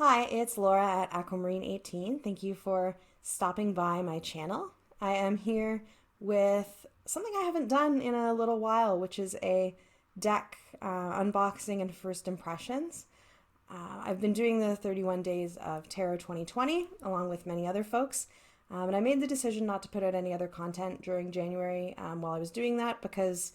Hi, it's Laura at Aquamarine18. Thank you for stopping by my channel. I am here with something I haven't done in a little while, which is a deck unboxing and first impressions. I've been doing the 31 Days of Tarot 2020 along with many other folks, and I made the decision not to put out any other content during January while I was doing that because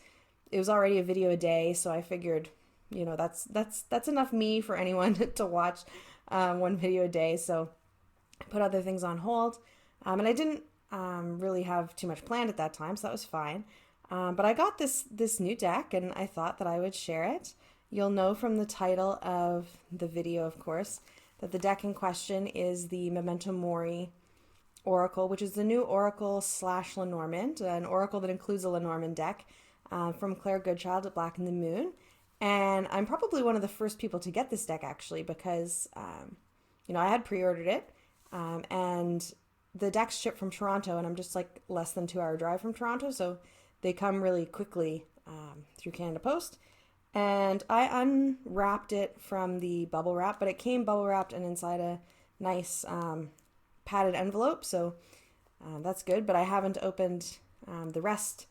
it was already a video a day, so I figured, that's enough me for anyone to watch one video a day. So I put other things on hold, and I didn't really have too much planned at that time, so that was fine. But I got this new deck, and I thought that I would share it. You'll know from the title of the video, of course, that the deck in question is the Memento Mori Oracle, which is the new Oracle / Lenormand, an Oracle that includes a Lenormand deck from Goodchild at Black and the Moon. And I'm probably one of the first people to get this deck, actually, because, I had pre-ordered it, and the deck's shipped from Toronto, and I'm just like less than 2-hour drive from Toronto, so they come really quickly through Canada Post. And I unwrapped it from the bubble wrap, but it came bubble wrapped and inside a nice padded envelope, so that's good. But I haven't opened the rest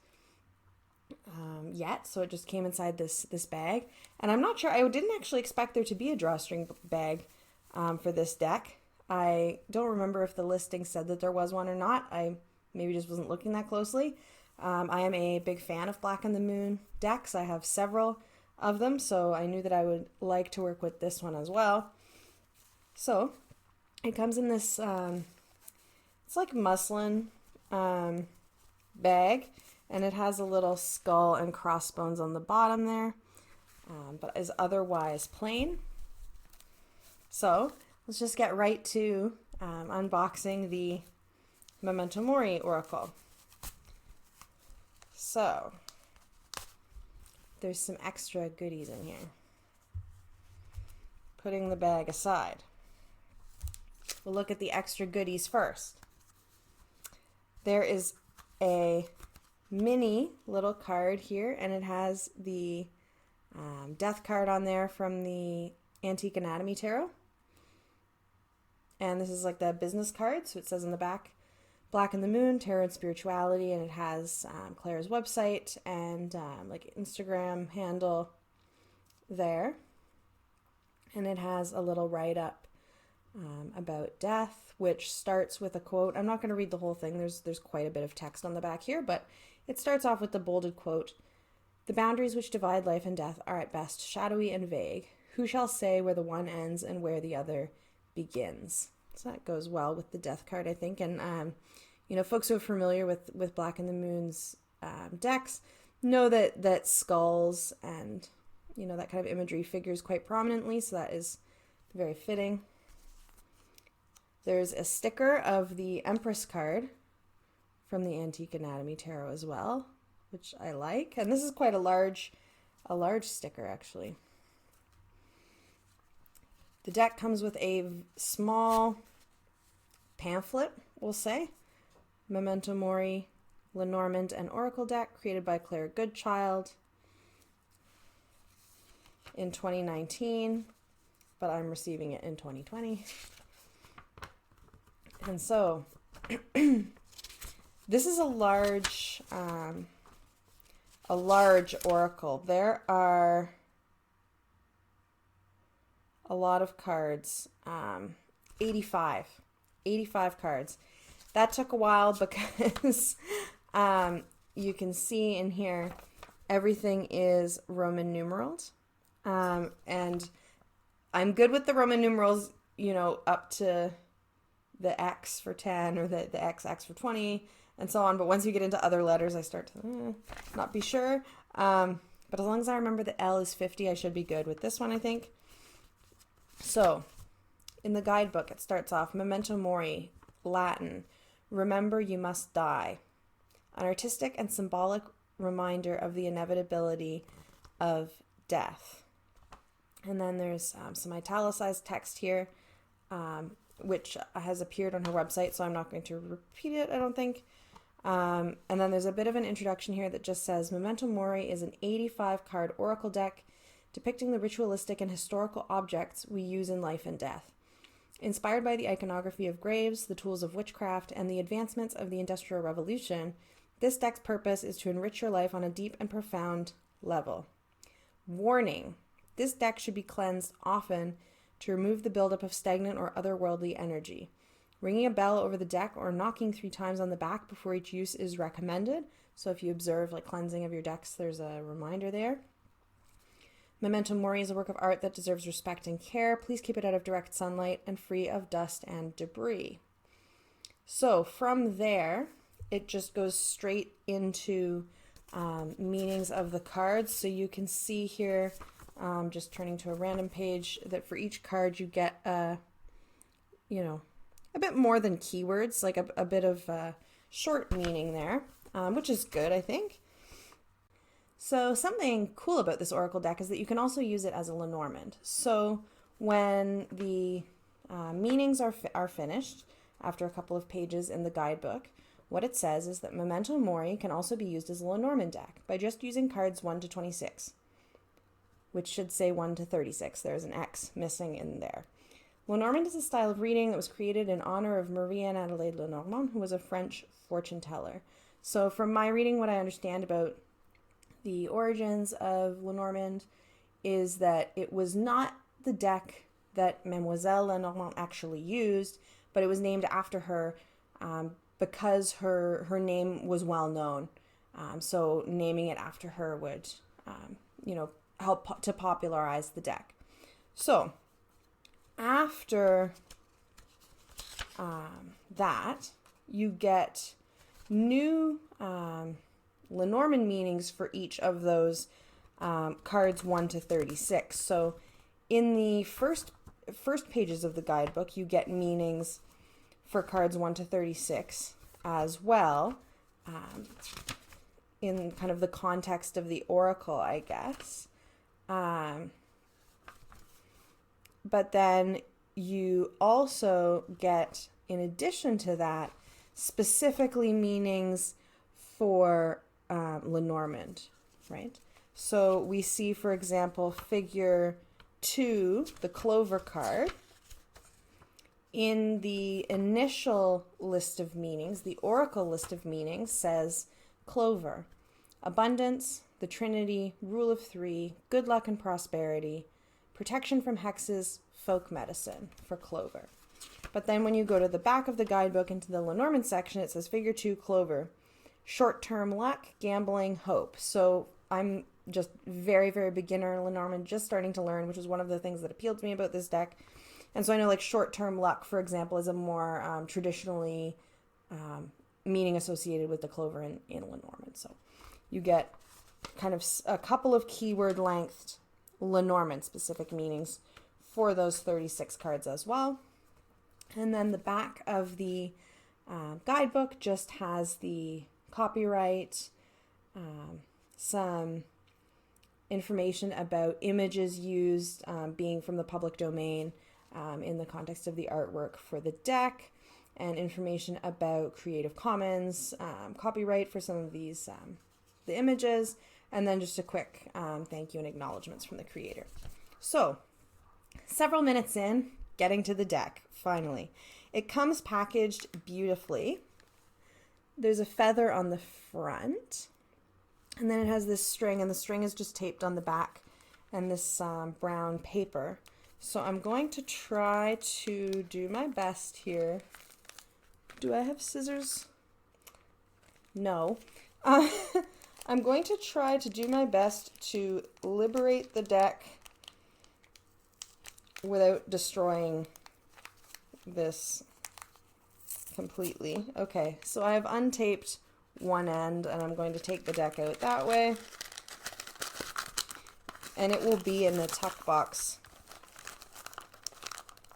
yet, so it just came inside this bag. And I'm not sure, I didn't actually expect there to be a drawstring bag for this deck. I don't remember if the listing said that there was one or not. I maybe just wasn't looking that closely. I am a big fan of Black and the Moon decks. I have several of them, so I knew that I would like to work with this one as well. So it comes in this it's like muslin bag, and it has a little skull and crossbones on the bottom there, but is otherwise plain. So let's just get right to unboxing the Memento Mori Oracle. So there's some extra goodies in here. Putting the bag aside, we'll look at the extra goodies first. There is a mini little card here, and it has the death card on there from the Antique Anatomy Tarot. And this is like the business card, so it says in the back, Black and the Moon, Tarot and Spirituality, and it has Claire's website and like Instagram handle there. And it has a little write-up about death, which starts with a quote. I'm not going to read the whole thing. There's quite a bit of text on the back here, but it starts off with the bolded quote. The boundaries which divide life and death are at best shadowy and vague. Who shall say where the one ends and where the other begins? So that goes well with the death card, I think. And, folks who are familiar with Black and the Moon's decks know that skulls and, that kind of imagery figures quite prominently. So that is very fitting. There's a sticker of the Empress card from the Antique Anatomy Tarot as well, which I like. And this is quite a large sticker, actually. The deck comes with a small pamphlet, we'll say. Memento Mori, Lenormand, and Oracle deck created by Claire Goodchild in 2019, but I'm receiving it in 2020. And so this is a large oracle. There are a lot of cards, 85 cards. That took a while because you can see in here everything is Roman numerals, and I'm good with the Roman numerals, up to the X for 10 or the XX for 20 and so on, but once you get into other letters I start to not be sure, but as long as I remember the L is 50, I should be good with this one, I think. So, in the guidebook, it starts off, Memento Mori, Latin, remember you must die. An artistic and symbolic reminder of the inevitability of death. And then there's some italicized text here, which has appeared on her website, so I'm not going to repeat it, I don't think. And then there's a bit of an introduction here that just says, Memento Mori is an 85-card oracle deck depicting the ritualistic and historical objects we use in life and death. Inspired by the iconography of graves, the tools of witchcraft, and the advancements of the Industrial Revolution, this deck's purpose is to enrich your life on a deep and profound level. Warning: this deck should be cleansed often to remove the buildup of stagnant or otherworldly energy. Ringing a bell over the deck or knocking 3 times on the back before each use is recommended. So if you observe like cleansing of your decks, there's a reminder there. Memento Mori is a work of art that deserves respect and care. Please keep it out of direct sunlight and free of dust and debris. So from there, it just goes straight into meanings of the cards. So you can see here, just turning to a random page, that for each card you get a bit more than keywords, like a bit of short meaning there, which is good, I think. So something cool about this Oracle deck is that you can also use it as a Lenormand. So when the meanings are finished, after a couple of pages in the guidebook, what it says is that Memento Mori can also be used as a Lenormand deck by just using cards 1 to 26, which should say 1 to 36. There's an X missing in there. Lenormand is a style of reading that was created in honor of Marie-Anne Adelaide Lenormand, who was a French fortune teller. So from my reading, what I understand about the origins of Lenormand is that it was not the deck that Mademoiselle Lenormand actually used, but it was named after her because her name was well known. So naming it after her would, help to popularize the deck. So after that, you get new Lenormand meanings for each of those cards 1 to 36. So in the first pages of the guidebook, you get meanings for cards 1 to 36 as well, in kind of the context of the Oracle, I guess. But then you also get, in addition to that, specifically meanings for Lenormand, right? So we see, for example, figure 2, the clover card. In the initial list of meanings, the Oracle list of meanings says clover, abundance, the Trinity, rule of 3, good luck and prosperity, protection from hexes, folk medicine for clover. But then when you go to the back of the guidebook into the Lenormand section, it says figure 2, clover, short-term luck, gambling, hope. So I'm just very, very beginner Lenormand, just starting to learn, which is one of the things that appealed to me about this deck. And so I know like short-term luck, for example, is a more traditionally meaning associated with the clover in Lenormand. So you get kind of a couple of keyword-lengthed Lenormand specific meanings for those 36 cards as well. And then the back of the guidebook just has the copyright, some information about images used being from the public domain in the context of the artwork for the deck, and information about Creative Commons copyright for some of these the images, and then just a quick thank you and acknowledgements from the creator. So several minutes in, getting to the deck, finally. It comes packaged beautifully. There's a feather on the front, and then it has this string, and the string is just taped on the back, and this brown paper. So I'm going to try to do my best here. Do I have scissors? No. I'm going to try to do my best to liberate the deck without destroying this completely. Okay, so I have untaped one end, and I'm going to take the deck out that way. And it will be in the tuck box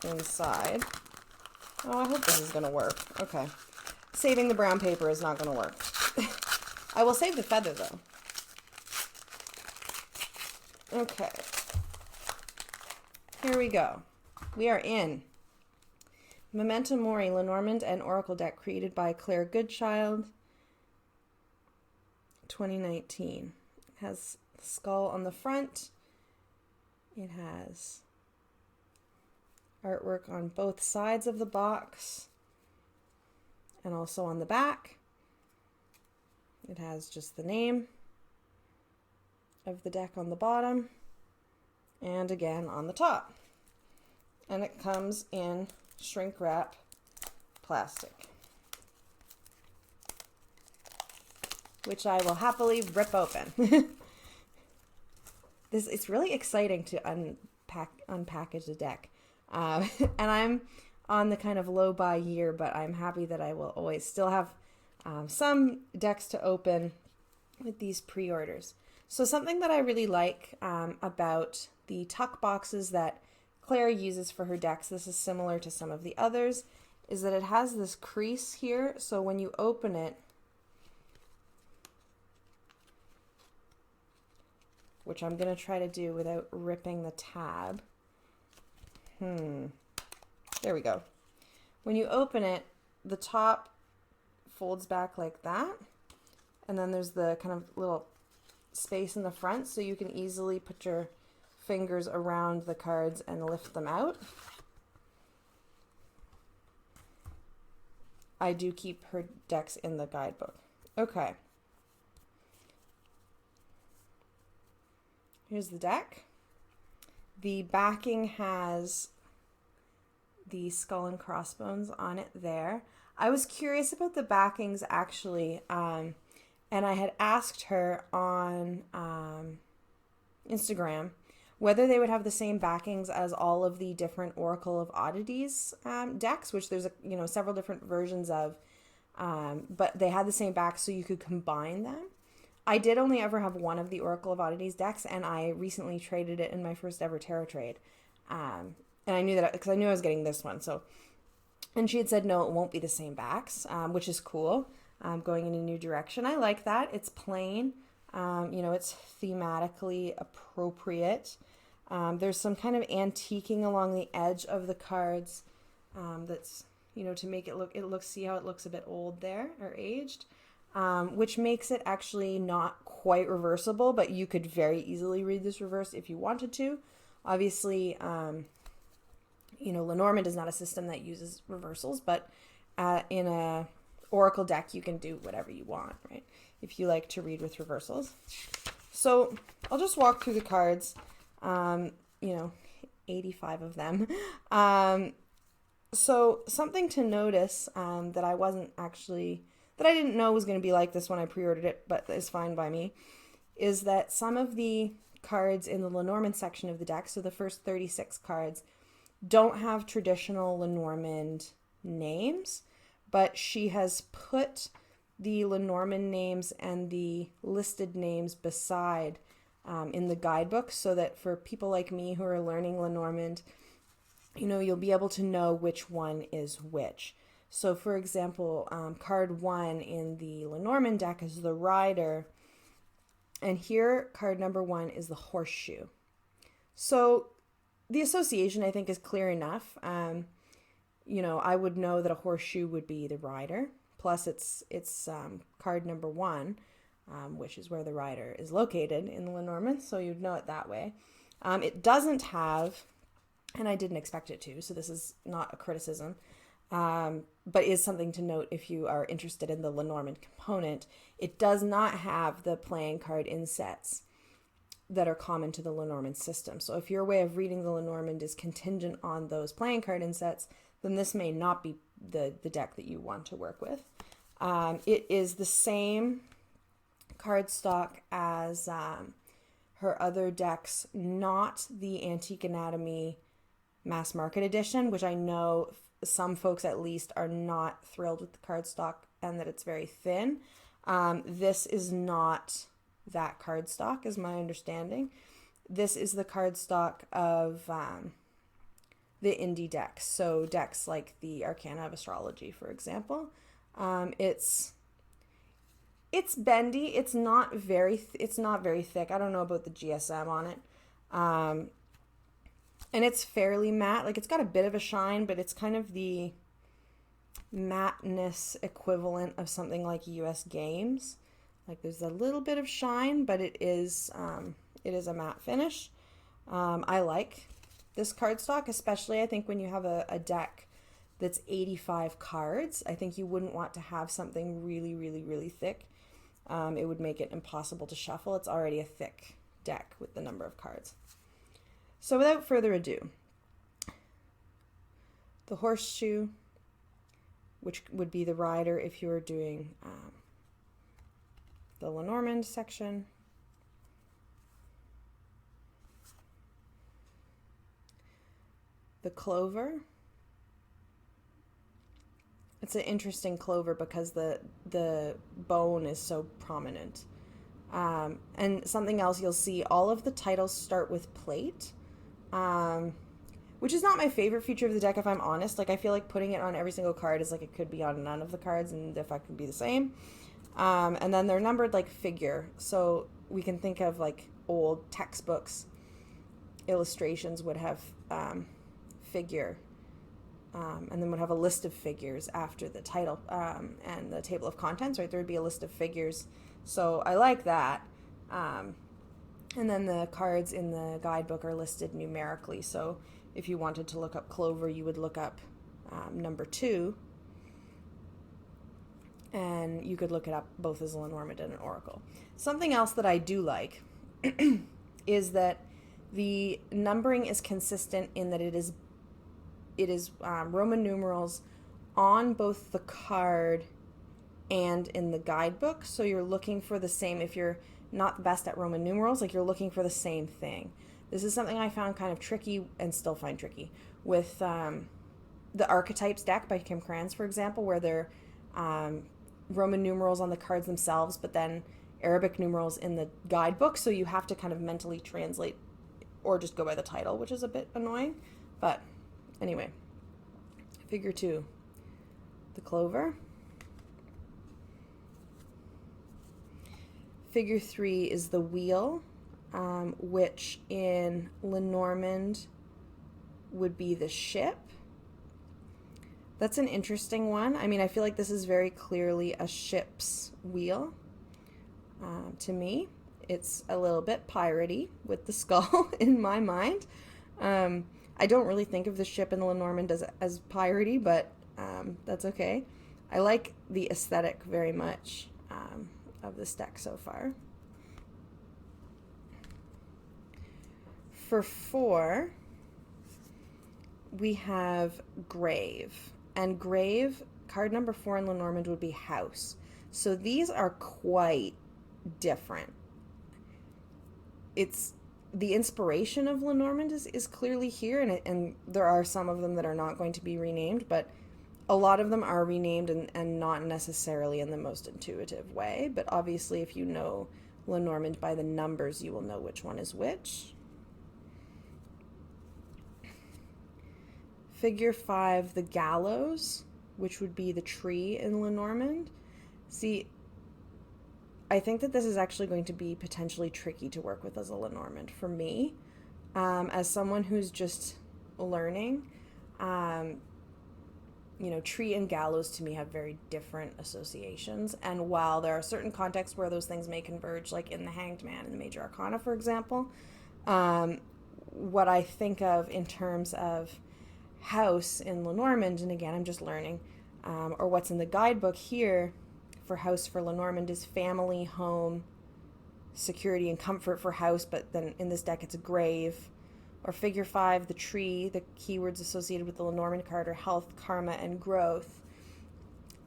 inside. Oh, I hope this is going to work. Okay. Saving the brown paper is not going to work. I will save the feather, though. Okay. Here we go. We are in Memento Mori, Lenormand and Oracle deck created by Claire Goodchild, 2019. It has a skull on the front. It has artwork on both sides of the box and also on the back. It has just the name of the deck on the bottom and again on the top. And it comes in shrink wrap plastic, which I will happily rip open. It's really exciting to unpackage a deck. And I'm on the kind of low buy year, but I'm happy that I will always still have some decks to open with these pre-orders. So something that I really like about the tuck boxes that Claire uses for her decks, this is similar to some of the others, is that it has this crease here. So when you open it, which I'm going to try to do without ripping the tab. There we go. When you open it, the top folds back like that. And then there's the kind of little space in the front so you can easily put your fingers around the cards and lift them out. I do keep her decks in the guidebook. Okay. Here's the deck. The backing has the skull and crossbones on it there. I was curious about the backings actually, and I had asked her on Instagram whether they would have the same backings as all of the different Oracle of Oddities decks, which there's several different versions of, but they had the same back so you could combine them. I did only ever have one of the Oracle of Oddities decks, and I recently traded it in my first ever tarot trade. And I knew that because I knew I was getting this one. And she had said, no, it won't be the same backs, which is cool. Going in a new direction. I like that. It's plain. It's thematically appropriate. There's some kind of antiquing along the edge of the cards that's, to make see how it looks a bit old there or aged. Which makes it actually not quite reversible, but you could very easily read this reverse if you wanted to. Obviously, Lenormand is not a system that uses reversals, but in a Oracle deck, you can do whatever you want, right? If you like to read with reversals. So I'll just walk through the cards, 85 of them. So something to notice that I didn't know was going to be like this when I pre-ordered it, but is fine by me, is that some of the cards in the Lenormand section of the deck, so the first 36 cards, don't have traditional Lenormand names, but she has put the Lenormand names and the listed names beside in the guidebook so that for people like me who are learning Lenormand, you'll be able to know which one is which. So, for example, card 1 in the Lenormand deck is the Rider, and here card number 1 is the Horseshoe. So, the association, I think, is clear enough. I would know that a horseshoe would be the Rider, plus it's card number 1, which is where the Rider is located in the Lenormand, so you'd know it that way. It doesn't have, and I didn't expect it to, so this is not a criticism, but is something to note if you are interested in the Lenormand component. It does not have the playing card insets that are common to the Lenormand system. So if your way of reading the Lenormand is contingent on those playing card insets, then this may not be the deck that you want to work with. It is the same cardstock as her other decks, not the Antique Anatomy Mass Market Edition, which I know some folks at least are not thrilled with the cardstock and that it's very thin. This is not that cardstock, is my understanding. This is the cardstock of the indie decks. So decks like the Arcana of Astrology, for example. It's bendy. It's not very thick. I don't know about the GSM on it. And it's fairly matte. Like, it's got a bit of a shine, but it's kind of the matteness equivalent of something like US Games. Like, there's a little bit of shine, but it is a matte finish. I like This cardstock, especially I think when you have a deck that's 85 cards, I think you wouldn't want to have something really, really, really thick. It would make it impossible to shuffle. It's already a thick deck with the number of cards. So without further ado, the horseshoe, which would be the rider if you were doing the Lenormand section. The clover. It's an interesting clover because the bone is so prominent. And something else you'll see, all of the titles start with plate, which is not my favorite feature of the deck, if I'm honest. Like, I feel like putting it on every single card is like it could be on none of the cards and the effect would be the same. And then they're numbered like figure. So we can think of like old textbooks. Illustrations would have figure, and then would have a list of figures after the title and the table of contents, right? There would be a list of figures. So I like that. And then the cards in the guidebook are listed numerically. So if you wanted to look up clover, you would look up number 2. And you could look it up both as a Lenormand and an oracle. Something else that I do like is that the numbering is consistent in that it is Roman numerals on both the card and in the guidebook. So you're looking for the same, if you're not the best at Roman numerals, like you're looking for the same thing. This is something I found kind of tricky and still find tricky with the Archetypes deck by Kim Krans, for example, where they're Roman numerals on the cards themselves, but then Arabic numerals in the guidebook. So you have to kind of mentally translate or just go by the title, which is a bit annoying. But anyway, figure 2, the clover. Figure 3 is the wheel, which in Lenormand would be the ship. That's an interesting one. I mean, I feel like this is very clearly a ship's wheel. To me, it's a little bit piratey with the skull in my mind. I don't really think of the ship in the Lenormand as piratey, but that's okay. I like the aesthetic very much of this deck so far. For 4, we have grave. And grave, card number 4 in Lenormand would be house. So these are quite different. It's the inspiration of Lenormand is clearly here, and there are some of them that are not going to be renamed, but a lot of them are renamed and not necessarily in the most intuitive way. But obviously, if you know Lenormand by the numbers, you will know which one is which. Figure 5, the gallows, which would be the tree in Lenormand. See, I think that this is actually going to be potentially tricky to work with as a Lenormand for me. As someone who's just learning, tree and gallows to me have very different associations. And while there are certain contexts where those things may converge, like in the Hanged Man in the Major Arcana, for example, what I think of in terms of house in Lenormand, and again, I'm just learning, or what's in the guidebook here for house for Lenormand is family, home, security, and comfort for house, but then in this deck it's a grave. Or figure 5, the tree, the keywords associated with the Lenormand card are health, karma, and growth.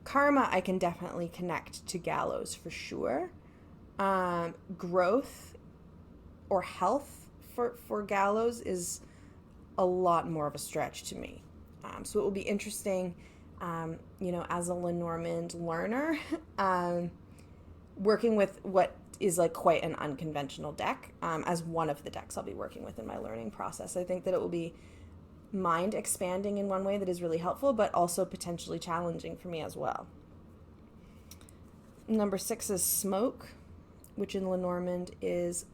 Karma I can definitely connect to gallows for sure. Growth or health for gallows is a lot more of a stretch to me. So it will be interesting, as a Lenormand learner, working with what is like quite an unconventional deck as one of the decks I'll be working with in my learning process. I think that it will be mind expanding in one way that is really helpful, but also potentially challenging for me as well. Number 6 is smoke, which in Lenormand is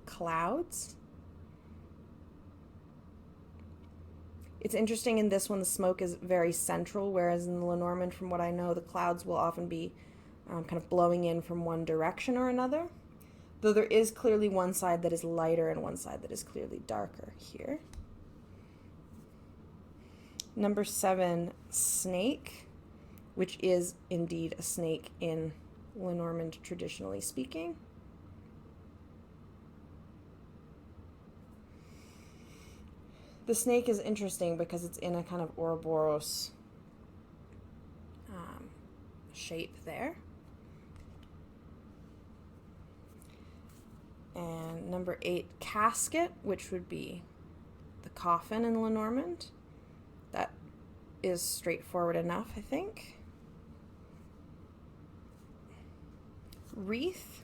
clouds. It's interesting in this one, the smoke is very central, whereas in the Lenormand, from what I know, the clouds will often be kind of blowing in from one direction or another, though there is clearly one side that is lighter and one side that is clearly darker here. Number 7, snake, which is indeed a snake in Lenormand, traditionally speaking. The snake is interesting because it's in a kind of Ouroboros shape there. And number 8, casket, which would be the coffin in Lenormand. That is straightforward enough, I think. Wreath,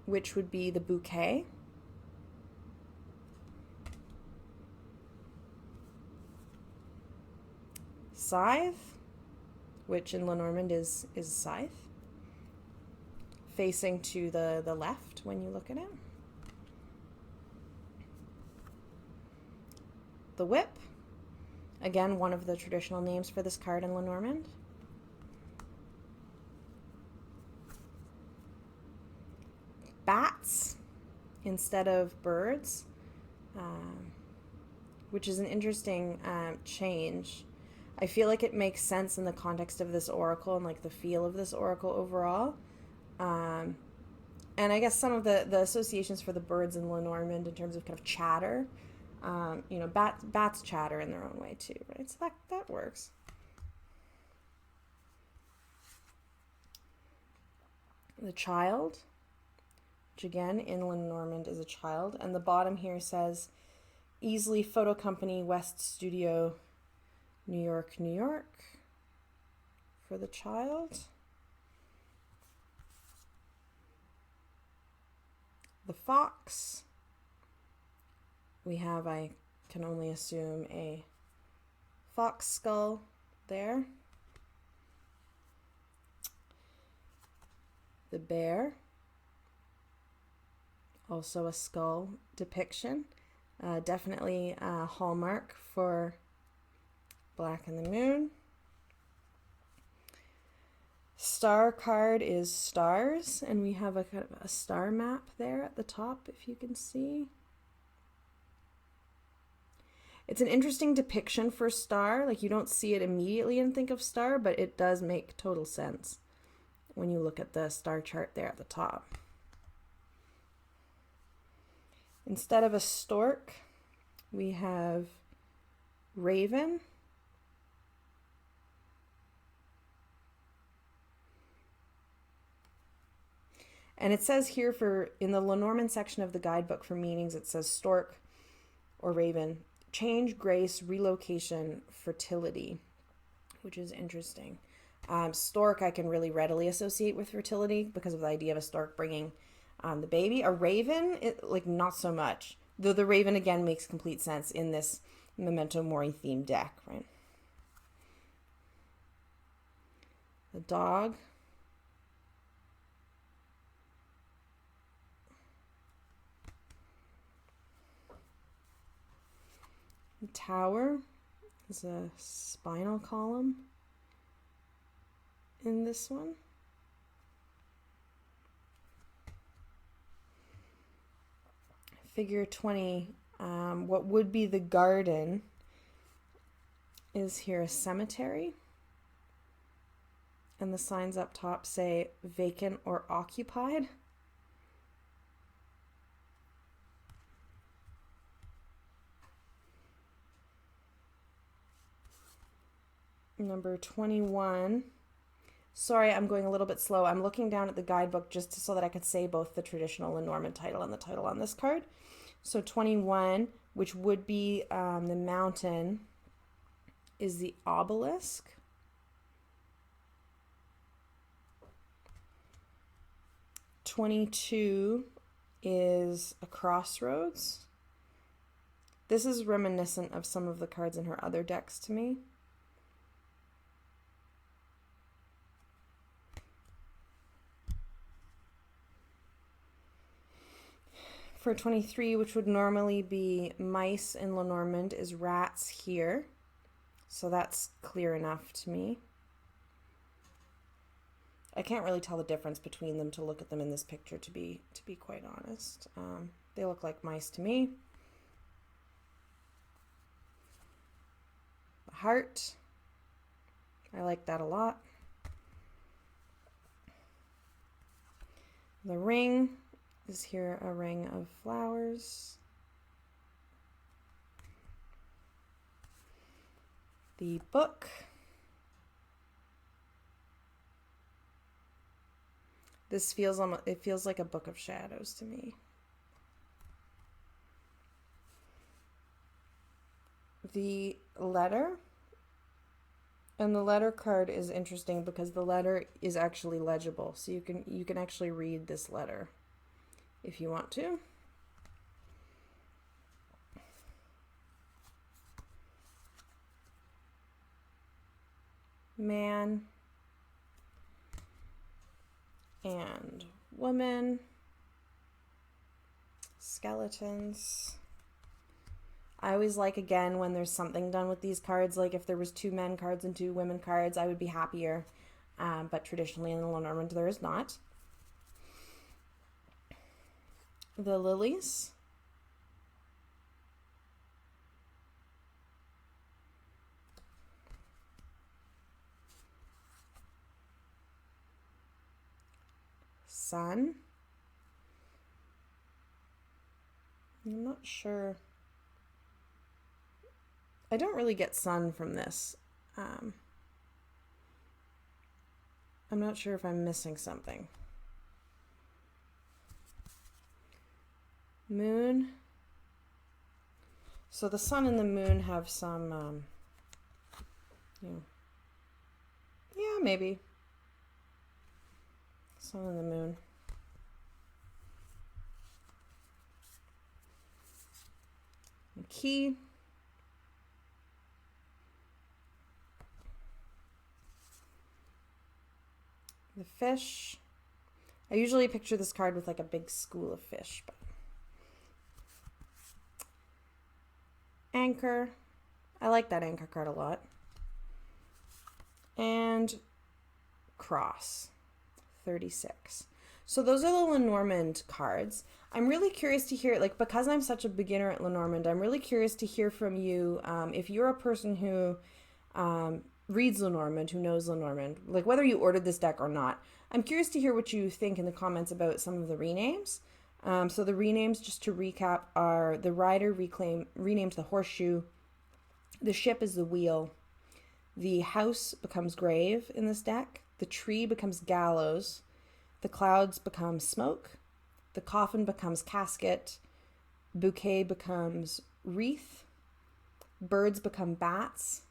which would be the bouquet. Scythe, which in Lenormand is scythe, facing to the left when you look at it. The whip, again, one of the traditional names for this card in Lenormand. Bats instead of birds, which is an interesting change. I feel like it makes sense in the context of this oracle and like the feel of this oracle overall. And I guess some of the associations for the birds in Lenormand in terms of kind of chatter, bats chatter in their own way too, right? So that works. The child, which again in Lenormand is a child, and the bottom here says Easley Photo Company, West Studio, New York, New York, for the child. The fox, we have, I can only assume, a fox skull there. The bear, also a skull depiction. Definitely a hallmark for Black and the Moon. Star card is stars, and we have a kind of a star map there at the top, if you can see. It's an interesting depiction for star. Like, you don't see it immediately and think of star, but it does make total sense when you look at the star chart there at the top. Instead of a stork, we have raven. And it says here in the Lenormand section of the guidebook for meanings, it says stork or raven, change, grace, relocation, fertility, which is interesting. Stork I can really readily associate with fertility because of the idea of a stork bringing the baby. A raven, not so much. Though the raven again makes complete sense in this Memento Mori themed deck, right? The dog. The tower is a spinal column in this one. Figure 20, what would be the garden is here a cemetery. And the signs up top say vacant or occupied. Number 21. Sorry, I'm going a little bit slow. I'm looking down at the guidebook just so that I could say both the traditional Lenormand title and the title on this card. So 21, which would be the mountain, is the obelisk. '22 is a crossroads. This is reminiscent of some of the cards in her other decks to me. For 23, which would normally be mice in Lenormand, is rats here. So that's clear enough to me. I can't really tell the difference between them to look at them in this picture, to be quite honest. They look like mice to me. heart. I like that a lot. The ring is here, a ring of flowers. The book. This feels almost, it feels like a book of shadows to me. The letter. And the letter card is interesting because the letter is actually legible. So you can actually read this letter if you want to. Man and woman, skeletons. I always like, again, when there's something done with these cards, like if there was 2 men cards and 2 women cards, I would be happier. But traditionally in the Lenormand, there is not. The lilies. Sun. I'm not sure. I don't really get sun from this. I'm not sure if I'm missing something. Moon. So the sun and the moon have some, yeah, maybe. Sun and the moon. The key. The fish. I usually picture this card with like a big school of fish. But anchor. I like that anchor card a lot. And cross. 36. So those are the Lenormand cards. I'm really curious to hear, like, because I'm such a beginner at Lenormand, I'm really curious to hear from you if you're a person who reads Lenormand, who knows Lenormand, like whether you ordered this deck or not. I'm curious to hear what you think in the comments about some of the renames. So the renames, just to recap, are the rider renames the horseshoe, the ship is the wheel, the house becomes grave in this deck, the tree becomes gallows, the clouds become smoke, the coffin becomes casket, bouquet becomes wreath, birds become bats,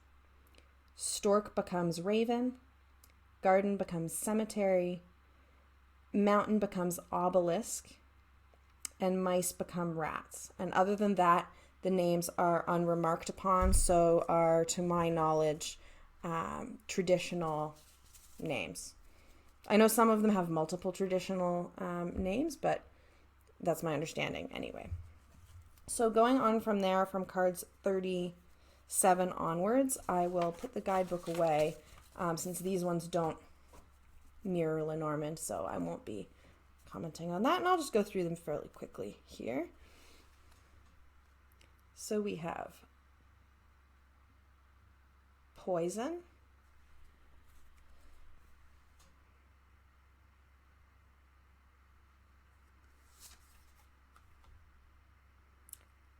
stork becomes raven, garden becomes cemetery, mountain becomes obelisk, and mice become rats. And other than that, the names are unremarked upon, so are, to my knowledge, traditional names. I know some of them have multiple traditional names, but that's my understanding anyway. So going on from there, from cards 37 onwards, I will put the guidebook away since these ones don't mirror Lenormand, so I won't be commenting on that, and I'll just go through them fairly quickly here. So we have poison,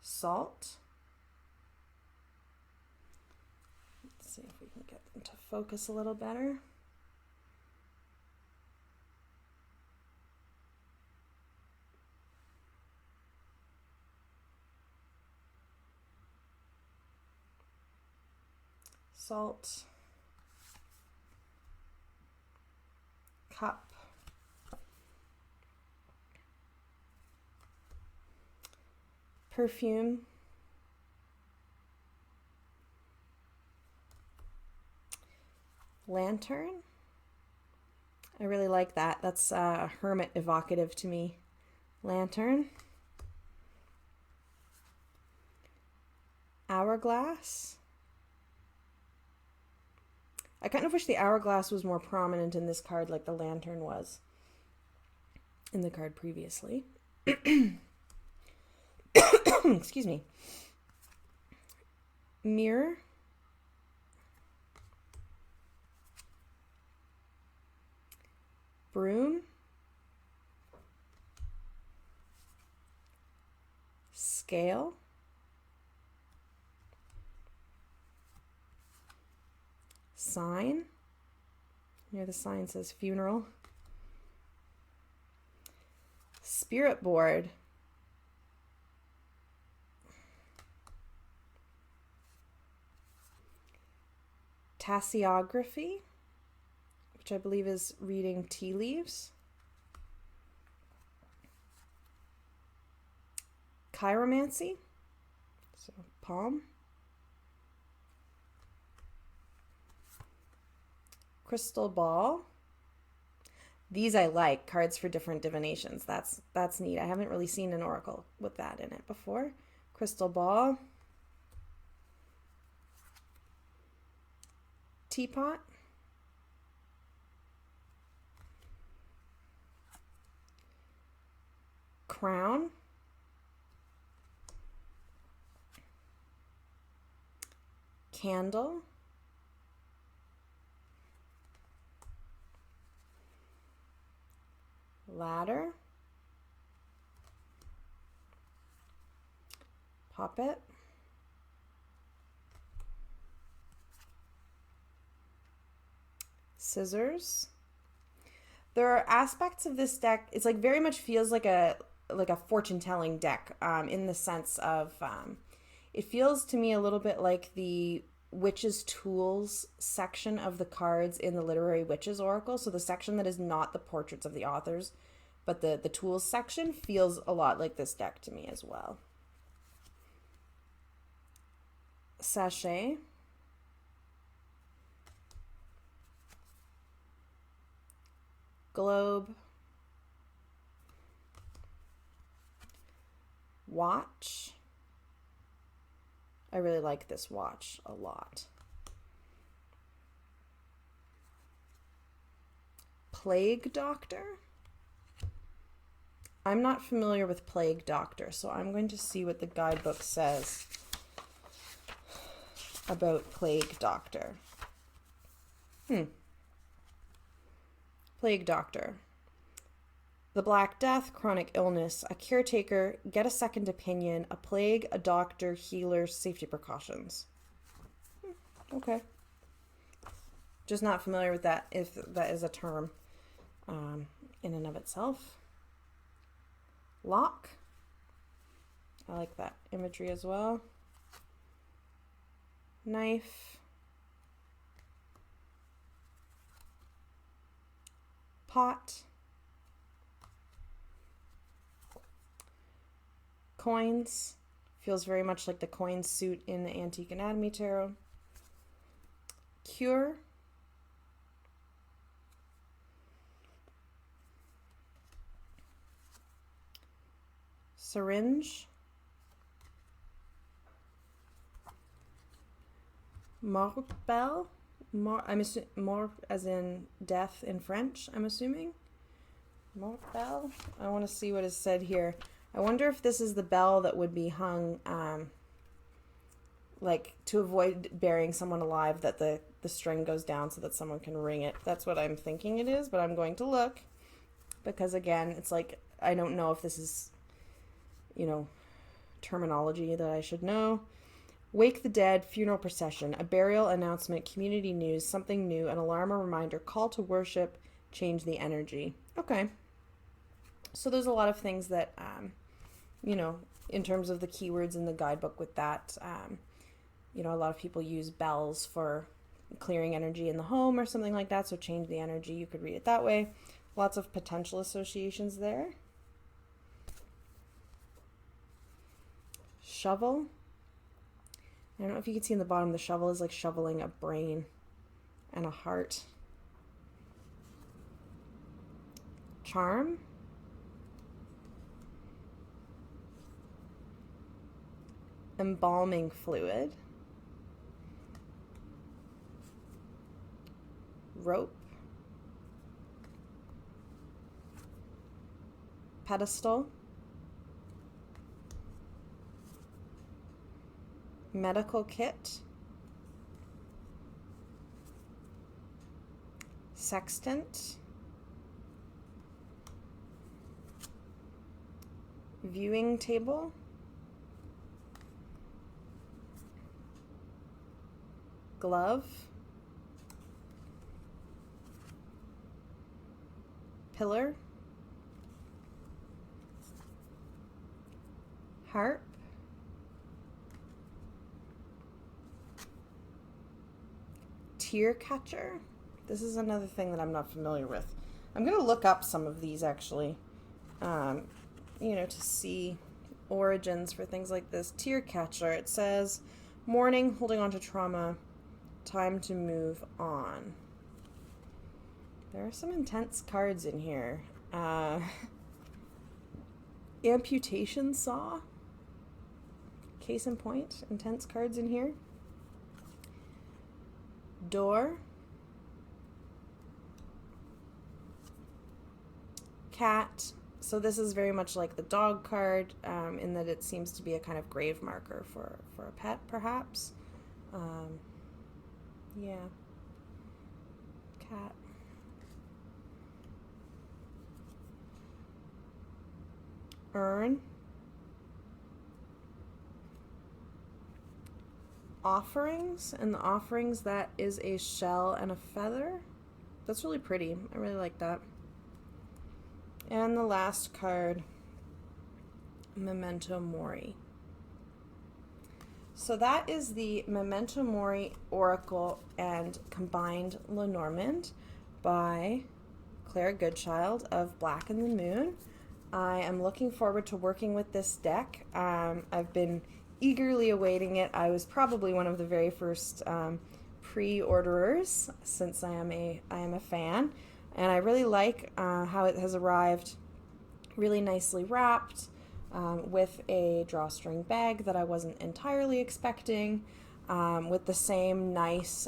salt. Let's see if we can get them to focus a little better. Salt, cup, perfume, lantern. I really like that. That's hermit evocative to me. Lantern, hourglass. I kind of wish the hourglass was more prominent in this card like the lantern was in the card previously. Excuse me. Mirror. broom, scale, sign. Here the sign says funeral. Spirit board. Tasseography, which I believe is reading tea leaves. Chiromancy, so palm. Crystal ball. These I like, cards for different divinations. That's neat. I haven't really seen an oracle with that in it before. Crystal ball. Teapot. Crown. Candle. Ladder. Puppet. Scissors. There are aspects of this deck, it's like very much feels like a fortune-telling deck, in the sense of it feels to me a little bit like the Witches' Tools section of the cards in the Literary Witches Oracle. So the section that is not the portraits of the authors, but the tools section feels a lot like this deck to me as well. Sachet. Globe. Watch. I really like this watch a lot. Plague Doctor. I'm not familiar with Plague Doctor, so I'm going to see what the guidebook says about Plague Doctor. Plague Doctor. The Black Death, chronic illness, a caretaker, get a second opinion, a plague, a doctor, healer, safety precautions. Okay. Just not familiar with that, if that is a term in and of itself. Lock. I like that imagery as well. Knife. Pot. Coins. Feels very much like the coin suit in the Antique Anatomy Tarot. Cure. Syringe. Mort bell. Mort as in death in French, I'm assuming. Mort bell. I want to see what is said here. I wonder if this is the bell that would be hung, like to avoid burying someone alive, that the string goes down so that someone can ring it. That's what I'm thinking it is, but I'm going to look, because again, it's like, I don't know if this is, terminology that I should know. Wake the dead, funeral procession, a burial announcement, community news, something new, an alarm, a reminder, call to worship, change the energy. Okay. So there's a lot of things that, in terms of the keywords in the guidebook with that, a lot of people use bells for clearing energy in the home or something like that. So change the energy. You could read it that way. Lots of potential associations there. Shovel. I don't know if you can see in the bottom, the shovel is like shoveling a brain and a heart. Charm. Embalming fluid. Rope. Pedestal. Medical kit. Sextant. viewing table, glove, pillar, harp, tear catcher. This is another thing that I'm not familiar with. I'm going to look up some of these actually, you know, to see origins for things like this. Tear catcher, it says, mourning, holding on to trauma, time to move on. There are some intense cards in here. Amputation saw, case in point, intense cards in here. Door, cat. So this is very much like the dog card, in that it seems to be a kind of grave marker for a pet, perhaps. Yeah. Cat. Urn. Offerings, and the offerings, that is a shell and a feather. That's really pretty. I really like that. And the last card, Memento Mori. So that is the Memento Mori Oracle and Combined Lenormand by Claire Goodchild of Black and the Moon. I am looking forward to working with this deck. I've been eagerly awaiting it. I was probably one of the very first pre-orderers, since I am a fan, and I really like how it has arrived really nicely wrapped, with a drawstring bag that I wasn't entirely expecting, with the same nice,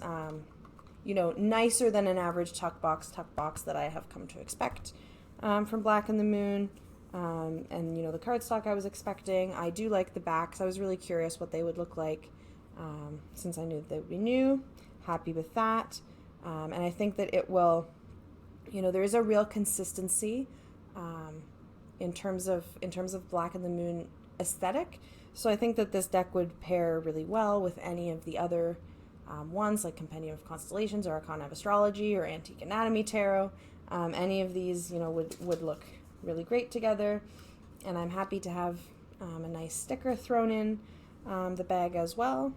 you know, nicer than an average tuck box that I have come to expect from Black and the Moon. And, you know, the cardstock I was expecting. I do like the backs. I was really curious what they would look like, since I knew that they would be new. Happy with that. And I think that it will, you know, there is a real consistency in terms of Black and the Moon aesthetic. So I think that this deck would pair really well with any of the other ones, like Compendium of Constellations or Arcana of Astrology or Antique Anatomy Tarot. Any of these, you know, would look really great together, and I'm happy to have a nice sticker thrown in the bag as well.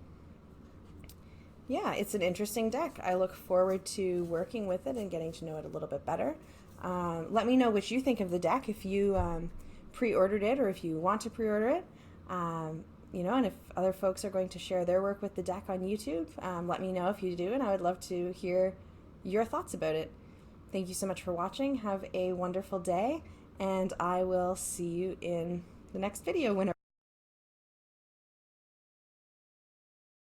Yeah, it's an interesting deck. I look forward to working with it and getting to know it a little bit better. Let me know what you think of the deck, if you pre-ordered it or if you want to pre-order it. You know, and if other folks are going to share their work with the deck on YouTube, let me know if you do, and I would love to hear your thoughts about it. Thank you so much for watching. Have a wonderful day, and I will see you in the next video.